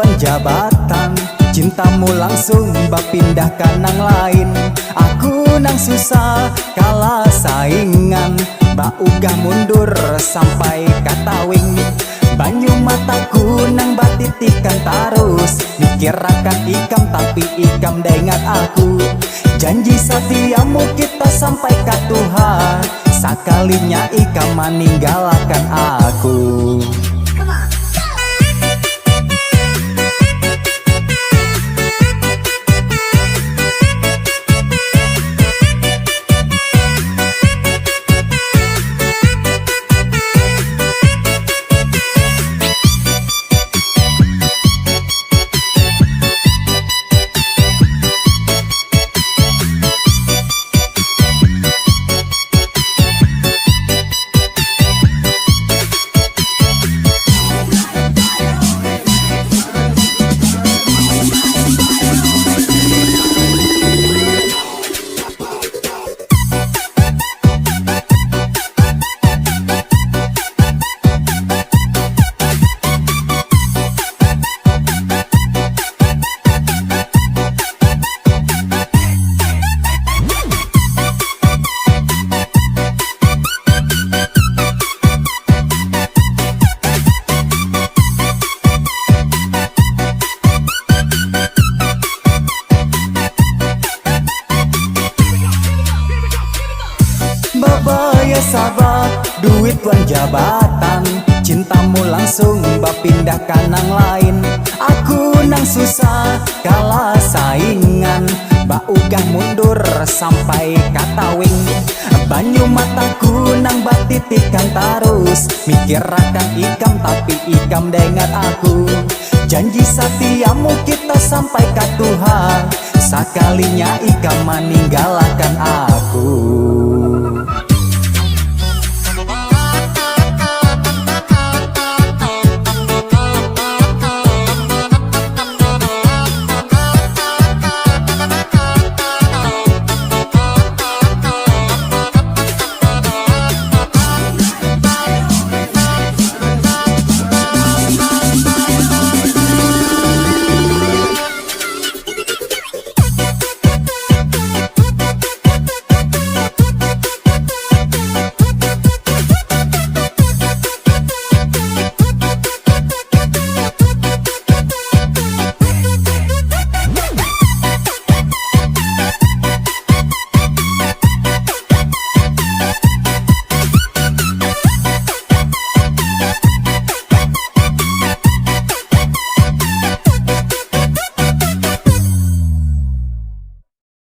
tuan jabatan, cintamu langsung bapindah ke nang lain. Aku nang susah kalah saingan, bak ugah mundur sampai katawing. Banyu mataku nang batitikan tarus, mikir akan ikam tapi ikam dengat aku. Janji setiamu kita sampai ke Tuhan, sakalinya ikam meninggalkan aku. Babaya sahabat, duit tuan jabatan, cintamu langsung bapindah ke nang lain. Aku nang susah kalah saingan, bak ugah mundur sampai katawing. Banyu mataku nang batitikan tarus, mikir akan ikam tapi ikam dengat aku. Janji setiamu kita sampai ke Tuhan, sakalinya ikam meninggalkan